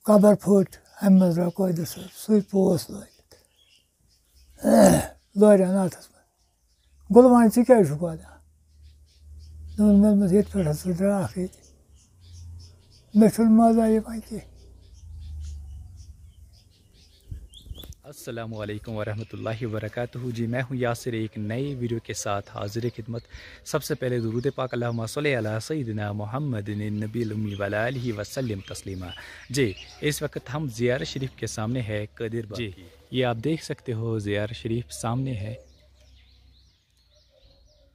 قبر پھٔٹ اَمہِ منٛز درٛاو قٲدِر صٲب سُے پوس لٲگِتھ لورٮ۪ن اَتھَس منٛز غُلوان ژٕ کیٛازِ چھُکھ وَدان دوٚپُن مےٚ دوٚپمَس ییٚتہِ پٮ۪ٹھ ژٕ درٛاکھ ییٚتہِ مےٚ چھُنہٕ مزا یِوان کینٛہہ. السلام علیکم ورحمۃ اللہ وبرکاتہ. جی میں ہوں یاسر ایک نئے ویڈیو کے ساتھ حاضر خدمت. سب سے پہلے درود پاک اللہم صلی علی سیدنا محمد النبی الامی وعلی آلہ وسلم تسلیما. جی اس وقت ہم زیارت شریف کے سامنے ہے قادر باب. جی یہ آپ دیکھ سکتے ہو زیارت شریف سامنے ہے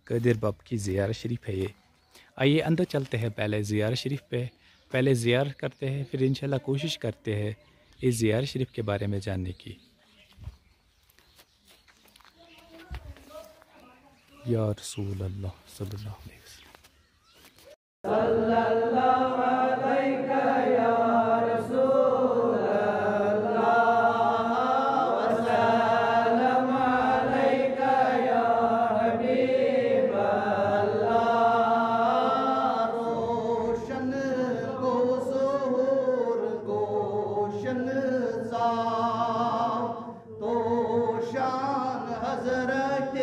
قادر باب کی زیارت شریف ہے یہ. آئیے اندر چلتے ہیں. پہلے زیارت شریف پہ پہلے زیارت کرتے ہیں پھر انشاءاللہ کوشش کرتے ہیں اس زیارت شریف کے بارے میں جاننے کی. یا رسول اللہ صلی اللہ علیہ وسلم. صلی اللہ علیہ یا رسول اللہ وسلم علیک یا حبیب اللہ. روشن کو ظہور گوشن سا تو شان حضرت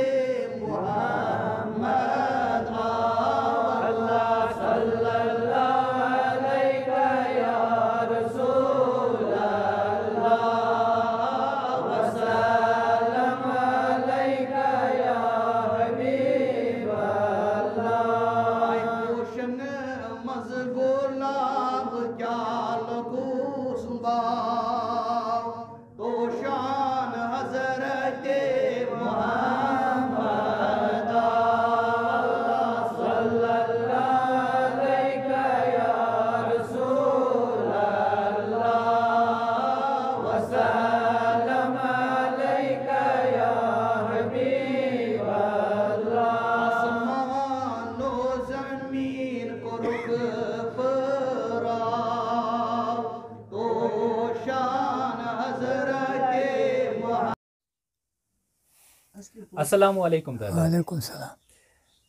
السلام علیکم دادا. وعلیکُم السلام.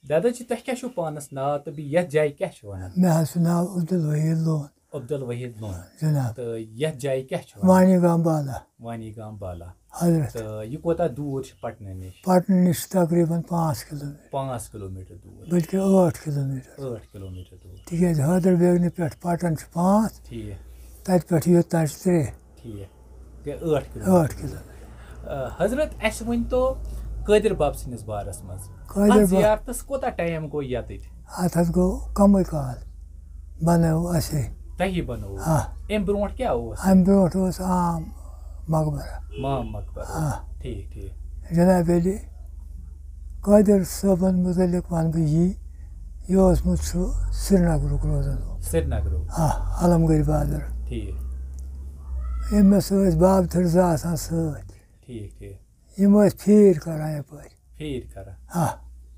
دادا جی تۄہہِ کیٛاہ چھُو پانَس ناو تہٕ بیٚیہِ یَتھ جایہِ کیٛاہ چھُ وَنان؟ مےٚ حظ چھُ ناو عبدالوحیٖد لون. عبدالوحیٖد لون جِناب. تہٕ یَتھ جایہِ کیٛاہ چھُ وَنان؟ وانی گام بالا. وانی گام بالا. حضرت. تہٕ یہِ کوتاہ دوٗر چھُ پٹنہٕ نِش؟ پٹنہٕ نِش چھُ تقریٖباً 5 کِلوٗمیٖٹر. 5 کِلوٗمیٖٹر دوٗر. بٔلکہِ 8 کِلوٗمیٖٹر. 8 کِلوٗمیٖٹر دوٗر. تِکیٛازِ حٲدر بیگنہِ پٮ۪ٹھ پٹن چھُ 5. ٹھیٖک. تَتہِ پٮ۪ٹھ یوٚتام چھِ 3. ٹھیٖک. گٔے 8 کِلوٗمیٖٹر. 8 کِلوٗمیٖٹر. حضرت اَسہِ ؤنۍتو قادر باب سٕنٛدِس بارس منٛز. قٲدِر باب زیارتس کوتاہ ٹایم گوٚو یَتٕتۍ؟ اَتھ حظ گوٚو کَمٕے کال بنٲو اَسے. تۄہی بنووُ؟ آ. اَمہِ برونٛٹھ کیٛاہ اوس؟ اَمہِ برونٛٹھ اوس عام مقبرہ. مام مقبرہ. آ. ٹھیٖک ٹھیٖک. جناب علی قٲدِر صٲبن مُتعلق وَنہٕ بہٕ یہِ اوسمُت چھُ سرینگرُک روزان وول. سرینگرُک. آ علمگٕرۍ بہادر. ٹھیٖک. أمِس ٲسۍ بابتھٕر زٕ آسان سۭتۍ. ٹھیٖک ٹھیٖک. یِم ٲسۍ پھیٖر کران یَپٲرۍ. پھیٖر کران. آ.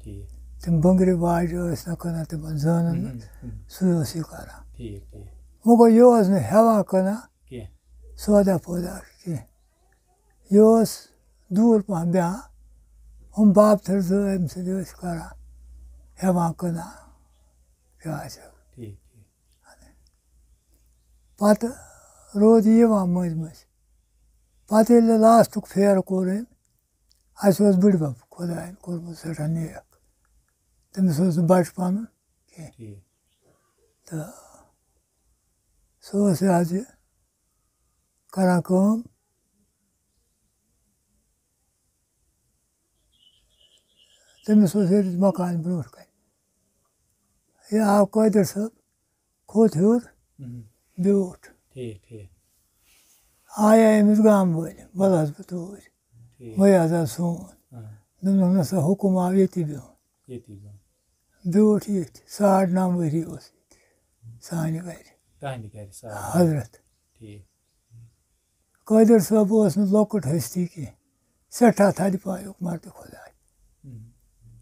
ٹھیٖک. تِم بٔنگرِ واجہِ ٲسۍ نہ کٕنان تِمن زٲنن منٛز سُے اوس یہِ کران. ٹھیٖک ٹھیٖک. وۄنۍ گوٚو یہِ اوس نہٕ ہٮ۪وان کٕنان کینٛہہ. سودا پودا کینٛہہ. یہِ اوس دوٗر پہم بیٚہوان. ہُم بابتھٕر زٕ أمۍ سٕنٛدۍ ٲسۍ کران ہٮ۪وان کٕنان کیٛاہ آسہِ. ٹھیٖک ٹھیٖک. پتہٕ روٗد یہِ یِوان مٔنٛزۍ مٔنٛزۍ. پتہٕ ییٚلہِ لاسٹُک پھیرٕ کوٚر أمۍ اَسہِ اوس بٕڈِبب خۄدایَن کوٚرمُت سٮ۪ٹھاہ نیک. تٔمِس اوس نہٕ بچہٕ پنُن کینٛہہ تہٕ سُہ اوس یہِ حظ یہِ کران کٲم. تٔمِس اوس ییٚتہِ مکان برونٛٹھ کَنہِ. یہِ آو قٲدِر صٲب کھوٚت ہیوٚر بیوٗٹھ. ٹھیٖک ٹھیٖک. آیا أمِس گامہٕ وٲلۍ وَلہٕ حظ بہٕ توٗرۍ. وۄنۍ حظ آو سون. دوٚپنَس نسا حُکُم آو ییٚتی بِہُن. بیوٗٹھ ییٚتھۍ 9.5 ؤری اوس ییٚتہِ سانہِ گرِ. حضرت. قٲدِر صٲب اوس نہٕ لۄکُٹ ہستی کینٛہہ. سٮ۪ٹھاہ تھدِ پایُک مردِ خۄداے.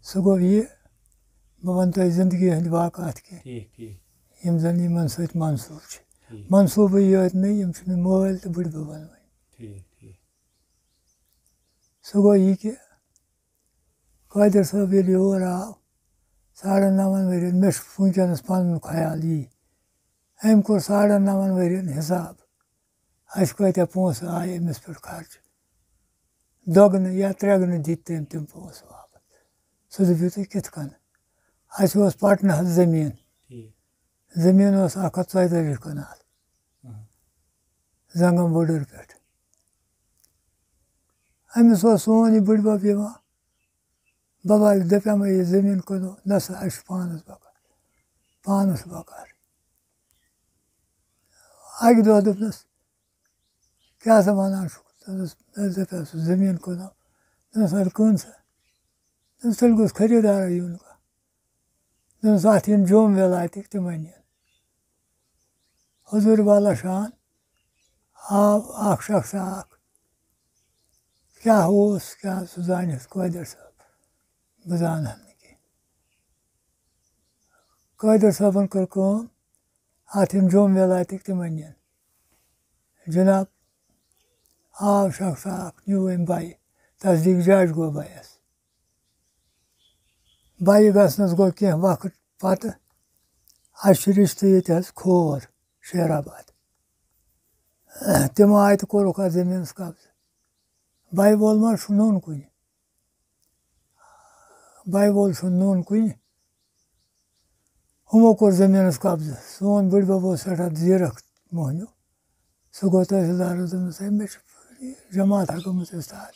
سُہ گوٚو یہِ بہٕ وَنہٕ تۄہہِ زندگی ہٕنٛدۍ واقعات کینٛہہ یِم زن یِمن سۭتۍ منسوٗب چھِ. منصوٗبٕے یٲتۍ نہٕ یِم چھِ مےٚ مٲلۍ تہٕ بٕڈِبب ؤنۍ. سُہ گوٚو یہِ کہِ قٲدِر صٲب ییٚلہِ یور آو 9.5 ؤرین مےٚ چھُ وٕنکٮ۪نس پنُن خیال یی. أمۍ کوٚر 9.5 ؤرین حِساب اَسہِ کۭتیاہ پونٛسہٕ آیہِ أمِس پٮ۪ٹھ خرچہٕ دۄگنہٕ یا ترٛٮ۪گنہٕ دِتۍ تٔمۍ تِم پونٛسہٕ واپس سُہ دٔپِو تُہۍ کِتھ کٔنۍ اَسہِ اوس پٹنہٕ حظ زٔمیٖن زٔمیٖن اوس 142 کنال زنٛگم بوٚڈُر پٮ۪ٹھ أمِس اوس سون یہِ بٕڈِبب یِوان ببا دَپیٛاما یہِ زٔمیٖن کٕنو نہ سا اَسہِ چھُ پانس بکار اَکہِ دۄہ دوٚپنَس کیٛاہ سا وَنان چھُکھ دَپیٛاو سُہ زٔمیٖن کٕنو دوٚپنَس اَدٕ کٕن سا دوٚپنَس تیٚلہِ گوٚژھ خٔریٖدارا یُن کانٛہہ دوٚپنَس اَتھ یِن جوٚم وِلایتٕکۍ تِمَے نِن حضوٗرِ والا شان آو اَکھ شخصا اَکھ کیٛاہ اوس کیٛاہ سُہ زانٮ۪س قٲدِر صٲب بہٕ زانہٕ نہٕ کینٛہہ قٲدِر صٲبن کٔر کٲم اَتھ یِن جوٚم وِلایتٕکۍ تِمَے نِن جِناب آو شخصا اَکھ نیوٗ أمۍ بَیہِ تصدیٖق جاج گوٚو بَیَس بَیہِ گژھنَس گوٚو کینٛہہ وقت پَتہٕ اَسہِ چھُ رِشتہٕ ییٚتہِ حظ کھووُر شیرآباد تِمو آیہِ تہٕ کوٚرُکھ اَتھ زٔمیٖنَس قبضہٕ بَیہِ وول ما چھُ نوٚن کُنہِ بَیہِ وول چھُنہٕ نوٚن کُنہِ ہُمو کوٚر زٔمیٖنَس قبضہٕ سون بٕڈِبب اوس سٮ۪ٹھاہ زیٖرَکھ موہنیوٗ سُہ گوٚو تحصیٖلدارَس دوٚپنَس ہے مےٚ چھِ جماعتھا گٔمٕژ اِستاد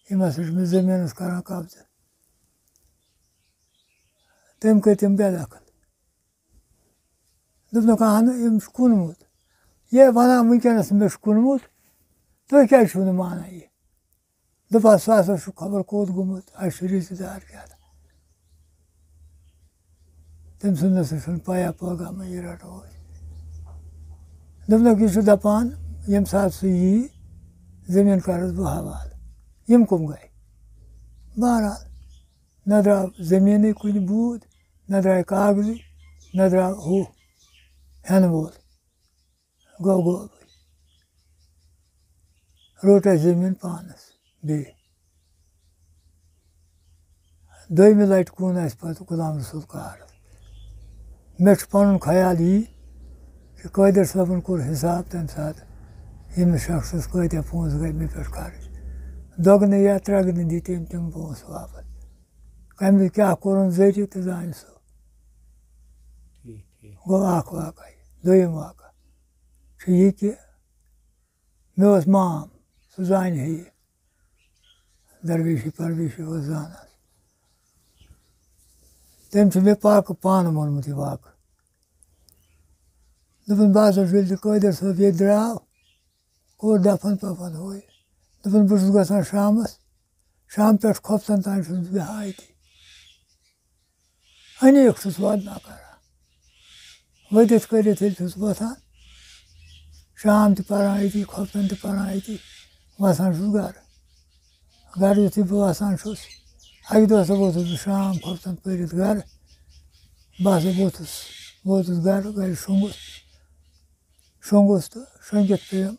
یِم ہَسا چھِ مےٚ زٔمیٖنَس کَران قبضہٕ تٔمۍ کٔرۍ تِم بے دخل دوٚپنکھ اہنُو أمۍ چھُ کُنمُت یے وَنان وٕنکٮ۪نَس مےٚ چھُ کُنمُت تُہۍ کیٛازِ چھُو نہٕ مانان یہِ دوٚپہَس سُہ ہسا چھُ خبر کوٚت گوٚمُت اَسہِ چھُ رِشتہٕ دار کیٛاہ تٔمۍ سُنٛد نہ سا چھُنہٕ پَیہ پٲغامہ یہِ رَٹو أسۍ دوٚپنکھ یہِ چھُ دَپان ییٚمہِ ساتہٕ سُہ یی زٔمیٖن کَرَس بہٕ حوالہٕ یِم کٕم گٔے بہرحال نہ درٛاو زٔمیٖنٕے کُنہِ بوٗد نہ درٛاے کاغذٕے نہ درٛاو ہُہ ہٮ۪نہٕ وول گوٚو روٚٹ اَسہِ زٔمیٖن پانَس بیٚیہِ دوٚیمہِ لَٹہِ کُن اَسہِ پَتہٕ غلام رسوٗل کارَس مےٚ چھُ پَنُن خیال یی کہِ قٲدِر صٲبَن کوٚر حِساب تَمہِ ساتہٕ ییٚمِس شخصَس کۭتیاہ پونٛسہٕ گٔے مےٚ پٮ۪ٹھ خرٕچ دۄگنہٕ یا ترٛٮ۪گنہٕ دِتۍ أمۍ تِم پونٛسہٕ واپَس کَمہِ کیٛاہ کوٚرُن ذٔریعہٕ تہٕ زانہِ سُہ گوٚو اَکھ واقعہ یہِ دوٚیِم واقعہ چھُ یہِ کہِ مےٚ اوس مام سُہ زانہِ ہے یہِ درویشی پرویشی اوس زانان تٔمۍ چھُ مےٚ پاکہٕ پانہٕ ووٚنمُت یہِ واقعہٕ دوٚپُن بہٕ ہسا چھُس ییٚلہِ قٲدِر صٲب ییٚتہِ درٛاو کوٚر دَفن پَفن ہُہ یہِ دوٚپُن بہٕ چھُس گژھان شامَس شام پٮ۪ٹھ کھۄفتَن تانۍ چھُس بہٕ بیٚہوان أتی أنیٖکھ چھُس واتنا کَران ؤتِتھ کٔرِتھ ییٚلہِ چھُس وۄتھان شام تہِ پَران أتی کھۄفتَن تہِ پَران أتی وَسان چھُس گَرٕ یُتھُے بہٕ وَسان چھُس اَکہِ دۄہ ہسا ووتُس بہٕ شام کھۄفتَن پٔرِتھ گَرٕ بہٕ ہسا ووتُس گَرٕ شۄنٛگُس تہٕ شۄنٛگِتھ پیٚیَم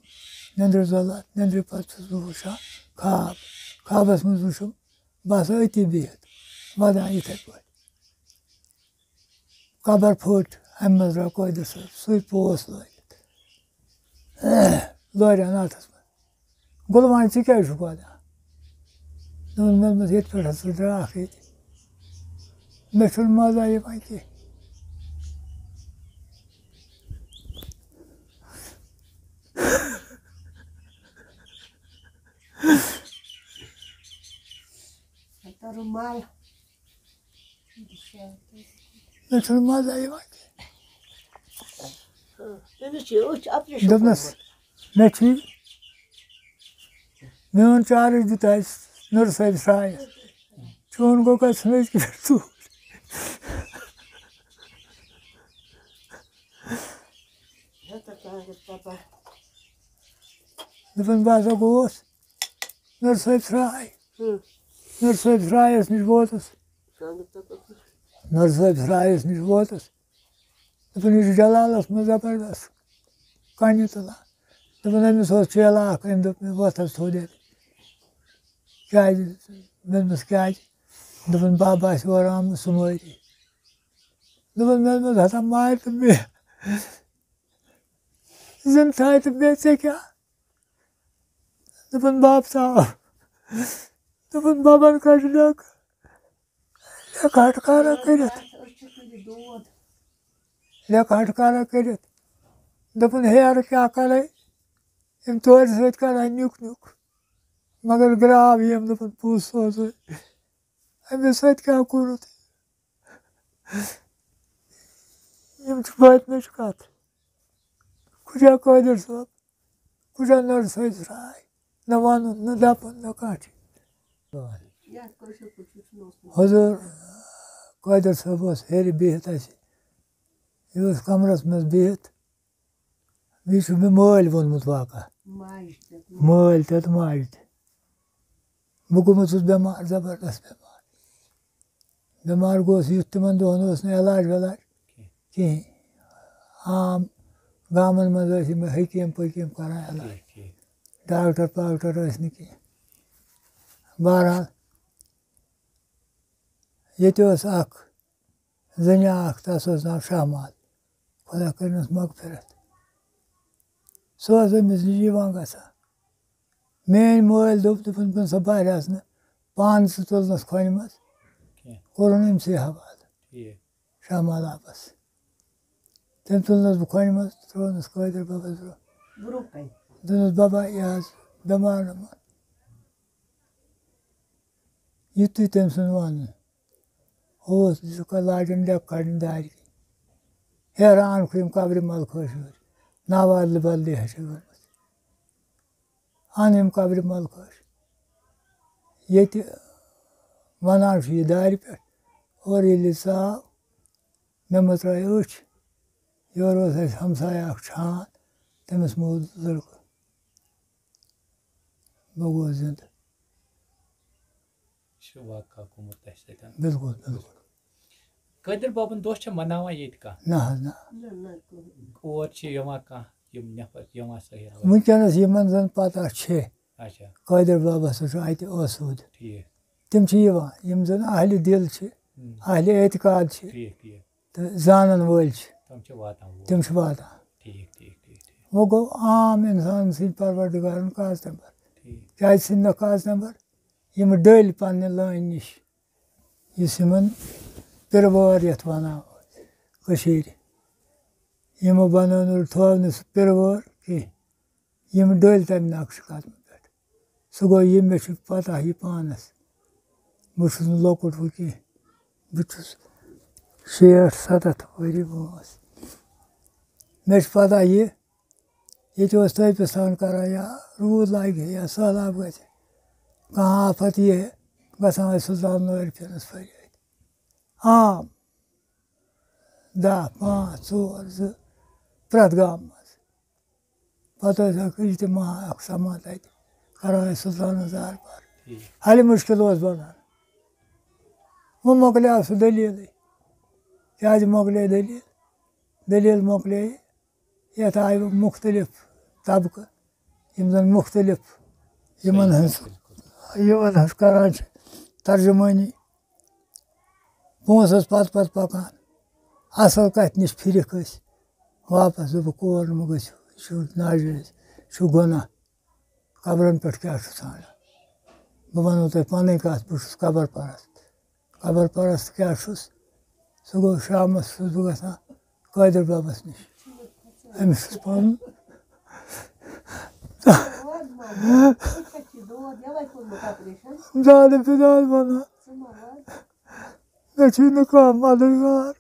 نیٚنٛدرِ ضوٚلَت نیٚنٛدرِ پَتہٕ چھُس بہٕ وٕچھان خابَس منٛز وٕچھُم بہٕ ہسا أتی بِہِتھ وَدان یِتھَے پٲٹھۍ قبر پھٔٹ اَمہِ منٛز درٛاو قٲدِر صٲب سُے پوس لٲگِتھ لورٮ۪ن اَتھَس منٛز غُلمان ژٕ کیٛازِ چھُکھ وَدان دوٚپُن مےٚ دوٚپمَس ییٚتہِ پٮ۪ٹھ ہسا درٛاکھ ییٚتہِ مےٚ چھُنہٕ مَزا یِوان کینٛہہ مےٚ چھُنہٕ مَزا یِوان کینٛہہ دوٚپنَس مےٚ چھُے میون چارٕج دیُت اَسہِ نُرٕ صٲبۍ سرایَس چون گوٚو گژھُن أزکہِ پٮ۪ٹھ ژوٗر دوٚپُن بہٕ ہسا گوٚوُس نُرٕ صٲبۍ سراے نُرٕ صٲبۍ سرایَس نِش ووتُس دوٚپُن یہِ چھُ جلالَس منٛز زبردست کَنہِ تُلان دوٚپُن أمِس اوس چیلا اَکھ أمۍ دوٚپ مےٚ وۄتھ حظ تھوٚد ییٚتہِ کیٛازِ مےٚ دوٚپمَس کیٛازِ دوٚپُن بَب آسہِ اورٕ آمُت سُہ مٲری دوٚپُن مےٚ دوٚپمَس ہَتا مارِ تہٕ بیٚیہِ زِندٕ تھایہِ تہٕ بیٚیہِ ژےٚ کیٛاہ دوٚپُن بَب ژاو دوٚپُن بَبَن کَڑِ لیٚکھ ہٹکارا کٔرِتھ لیٚکھ ہٹکارا کٔرِتھ دوٚپُن ہیرٕ کیٛاہ کَرَے یِم تورِ سۭتۍ کَرٕہا نیُک نیُک مگر گرٛاو ییٚمۍ دوٚپُن پونٛسہٕ سوزَے أمِس سۭتۍ کیٛاہ کوٚرُتھ یِم چھِ وٲتمٕچ کَتھ کُجا قٲدِر صٲب کُجا نٔرسٔز راے نہ وَنُن نہ دَپُن نہ کانٛہہ چیٖز حضوٗر قٲدِر صٲب اوس ہیٚرِ بِہِتھ اَسہِ یہِ اوس کَمرَس منٛز بِہِتھ یہِ چھُ مےٚ مٲلۍ ووٚنمُت واقعہ مٲلۍ تہِ تہٕ ماجہِ تہِ بہٕ گوٚمُت چھُس بٮ۪مار زبردست بٮ۪مار گوس یُتھ تِمَن دۄہَن اوس نہٕ علاج وٮ۪لاج کِہیٖنۍ عام گامَن منٛز ٲسۍ یِم حکیٖم پٔکیٖم کَران علاج ڈاکٹر پاکٹر ٲسۍ نہٕ کینٛہہ بہرحال ییٚتہِ ٲس اَکھ زٔنیٛا اَکھ تَس اوس ناو شاہمال خۄدا کٔرنَس مغفرت سُہ ٲس أمِس نِش یِوان گژھان میٛٲنۍ مٲلۍ دوٚپُن سا بَہرٮ۪س نہٕ پانہٕ ژٕ تُلنَس کھۄنہِ منٛز کوٚرُن أمۍسٕے حوالہٕ شاہمال آبَس تٔمۍ تُلنَس بہٕ کھۄنہِ منٛز ترٛوونَس قٲدِر بَبَس برونٛہہ دوٚپنَس بَبا یہِ حظ بٮ۪مار نَمَن یُتُے تٔمۍ سُنٛد وَنُن اوس لاجَن لیٚکھ کَڑٕنۍ دارِ کِنۍ ہیرٕ اَنکھٕ یِم قبرِ مَلخٲشۍ ناوادلہِ بَدلے چھِ گٔمٕژ اَن یِم قبرِ مَلخٲشۍ ییٚتہِ وَنان چھُ یہِ دارِ پٮ۪ٹھ اورٕ ییٚلہِ یہِ ژاو مےٚ مٕژرٲے أچھ یورٕ اوس اَسہِ ہمساے اَکھ چھان تٔمِس موٗد لٔڑکہٕ بہٕ گوس زِندٕ بِلکُل بِلکُل قٲدِر بابُن دۄہ چھا مَناوان ییٚتہِ کانٛہہ نہ حظ نہ اور چھِ یِوان کانٛہہ یِم نفر یِوان وٕنکٮ۪نَس یِمَن زَن پَتہ چھِ اچھا قٲدِر بابَس چھُ اَتہِ ٲسوٗد ٹھیٖک تِم چھِ یِوان یِم زَن اہلِ دِل چھِ اہلِ اعتقاد چھِ ٹھیٖک ٹھیٖک تہٕ زانَن وٲلۍ چھِ تِم چھِ واتان ٹھیٖک ٹھیٖک ٹھیٖک وۄنۍ گوٚو عام اِنسان سٕنٛدۍ پَروَردِگارَن کاز نمبر کیٛازِ ژھٕنۍ کاز نمبر یِم ڈٔلۍ پنٛنہِ لٲنہِ نِش یُس یِمَن پِرٕوٲر یَتھ وَنان کٔشیٖرِ یِمو بَنٲو نہٕ تھٲو نہٕ سُہ پِرٕوٲر کینٛہہ یِم ڈٔلۍ تَمہِ نقشہٕ قدمہٕ پٮ۪ٹھ سُہ گوٚو یہِ مےٚ چھُ پَتہ یہِ پانَس بہٕ چھُس نہٕ لۄکُٹ وۄنۍ کینٛہہ بہٕ چھُس 60-70 ؤری وٲنٛس مےٚ چھِ پَتہ یہِ ییٚتہِ اوس تٲپِستان کَران یا روٗد لاگہِ ہے یا سہلاب گژھِ ہے کانٛہہ آفت یی ہے گژھان ٲسۍ سُلطان لٲرۍ پھِرَس فریٲدۍ عام 10 5 4 2 پرٛٮ۪تھ گامہٕ منٛز پَتہٕ ٲسۍ اَکھ اِجتِماع اَکھ سَمان تَتہِ کَران ٲسۍ سُلطانَس دربار حالہِ مُشکِل اوس بَنان وۄنۍ مۄکلیٛو سُہ دٔلیٖلٕے کیٛازِ مۄکلے دٔلیٖل مۄکلے یَتھ آیہِ مُختلِف طبقہٕ یِم زَن مُختلِف یِمَن ہٕنٛز کَران چھِ ترجُمٲنی پونٛسہٕ ٲس پَتہٕ پَکان اَصٕل کَتھِ نِش پھِرِکھ أسۍ واپَس دوٚپُکھ کور مہٕ گٔژھِو یہِ چھُ ناجٲیز یہِ چھُ گۄناہ قبرَن پٮ۪ٹھ کیٛاہ چھُ ژھانٛڈان بہٕ وَنو تۄہہِ پَنٕنۍ کَتھ بہٕ چھُس قبر پرست کیٛاہ چھُس سُہ گوٚو شامَس چھُس بہٕ گژھان قٲدِر بابَس نِش أمِس چھُس پَنُن زیادٕ بِداد وَنان مےٚ چھُے نہٕ کانٛہہ مددگار